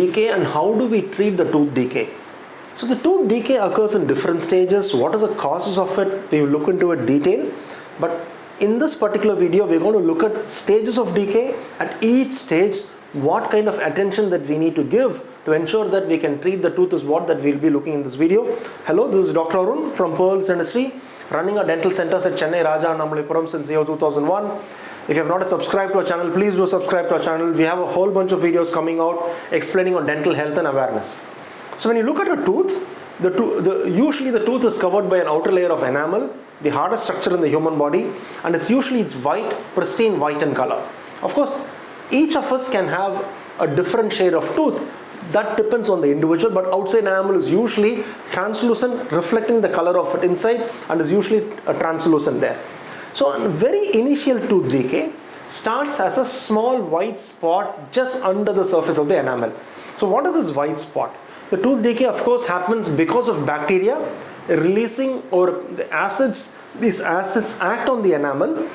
decay and how do we treat the tooth decay? So the tooth decay occurs in different stages. What are the causes of it? We will look into it in detail. But in this particular video, we're going to look at stages of decay. At each stage, what kind of attention that we need to give to ensure that we can treat the tooth is what that we'll be looking in this video. Hello, this is Dr. Arun from Pearls Dentistry, running our dental centers at Chennai, Raja and Amalipuram since year 2001. If you have not subscribed to our channel, please do subscribe to our channel. We have a whole bunch of videos coming out explaining on dental health and awareness. So when you look at a tooth, usually the tooth is covered by an outer layer of enamel, the hardest structure in the human body, and it's white, pristine white in color. Of course, each of us can have a different shade of tooth. That depends on the individual, but outside enamel is usually translucent, reflecting the color of it inside, and is usually translucent there. So a very initial tooth decay starts as a small white spot just under the surface of the enamel. So what is this white spot? The tooth decay of course happens because of bacteria releasing or the acids. These acids act on the enamel,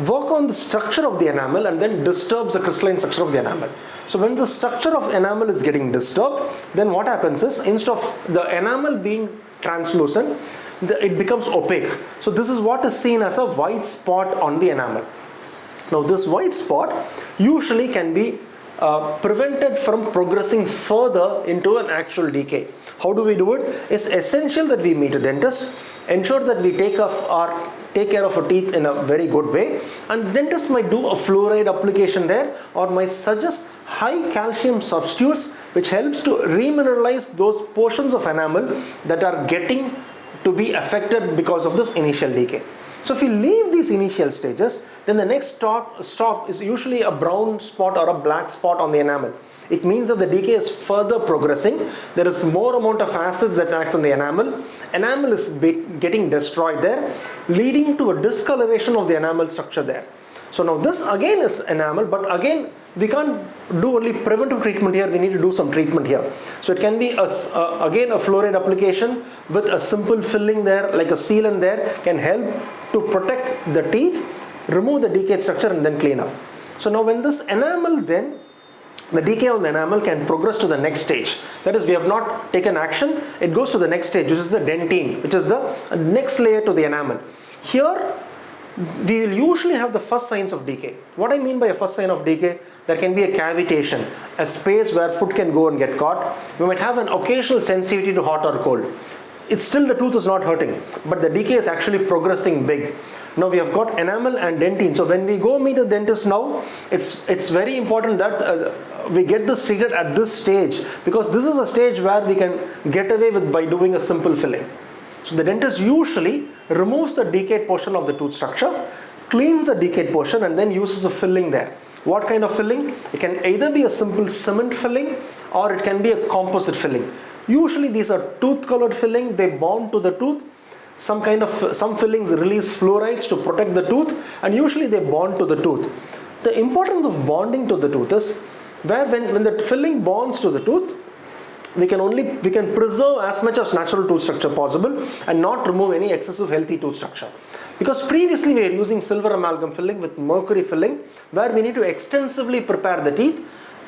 work on the structure of the enamel, and then disturbs the crystalline structure of the enamel. So when the structure of enamel is getting disturbed, then what happens is instead of the enamel being translucent, it becomes opaque. So this is what is seen as a white spot on the enamel. Now this white spot usually can be prevented from progressing further into an actual decay. How do we do it? It's essential that we meet a dentist, ensure that we take care of our teeth in a very good way, and the dentist might do a fluoride application there or might suggest high calcium substitutes which helps to remineralize those portions of enamel that are getting to be affected because of this initial decay. So if we leave these initial stages, then the next stop is usually a brown spot or a black spot on the enamel. It means that the decay is further progressing. There is more amount of acids that acts on the enamel. Enamel is getting destroyed there, leading to a discoloration of the enamel structure there. So now this again is enamel, but again we can't do only preventive treatment here, we need to do some treatment here. So it can be again a fluoride application with a simple filling there, like a sealant there, can help to protect the teeth, remove the decayed structure and then clean up. So now when this enamel then, the decay on the enamel can progress to the next stage. That is, we have not taken action, it goes to the next stage, which is the dentine, which is the next layer to the enamel. Here, we will usually have the first signs of decay. What I mean by a first sign of decay, there can be a cavitation, a space where food can go and get caught. We might have an occasional sensitivity to hot or cold. It's still the tooth is not hurting, but the decay is actually progressing big. Now we have got enamel and dentine. So when we go meet a dentist now, it's very important that we get this treated at this stage, because this is a stage where we can get away with by doing a simple filling. So the dentist usually removes the decayed portion of the tooth structure, cleans the decayed portion, and then uses a filling there. What kind of filling? It can either be a simple cement filling or it can be a composite filling. Usually these are tooth colored filling, they bond to the tooth. Some fillings release fluorides to protect the tooth, and usually they bond to the tooth. The importance of bonding to the tooth is where when the filling bonds to the tooth, we can preserve as much as natural tooth structure possible and not remove any excessive healthy tooth structure. Because previously we were using silver amalgam filling with mercury filling, where we need to extensively prepare the teeth.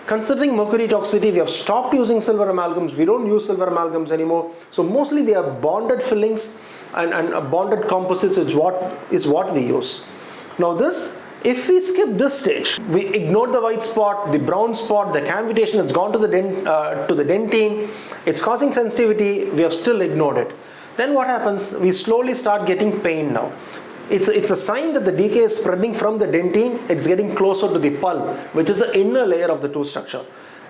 Considering mercury toxicity, we have stopped using silver amalgams. We don't use silver amalgams anymore. So mostly they are bonded fillings and bonded composites is what we use. Now this, if we skip this stage, we ignore the white spot, the brown spot, the cavitation, it's gone to the dentine, it's causing sensitivity, we have still ignored it. Then what happens? We slowly start getting pain now. It's a sign that the decay is spreading from the dentine, it's getting closer to the pulp, which is the inner layer of the tooth structure.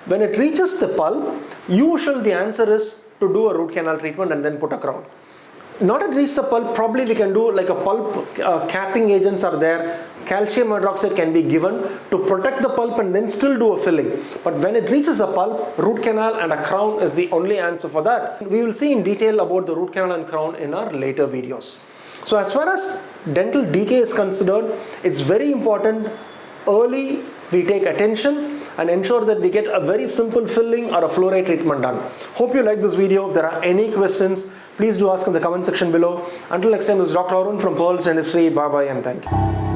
When it reaches the pulp, usually the answer is to do a root canal treatment and then put a crown. Not at reach the pulp, probably we can do like a pulp capping agents are there. Calcium hydroxide can be given to protect the pulp and then still do a filling. But when it reaches the pulp, root canal and a crown is the only answer for that. We will see in detail about the root canal and crown in our later videos. So as far as dental decay is considered, it's very important early we take attention and ensure that we get a very simple filling or a fluoride treatment done. Hope you like this video. If there are any questions, please do ask in the comment section below. Until next time, this is Dr. Arun from Pearls Dentistry. Bye bye and thank you.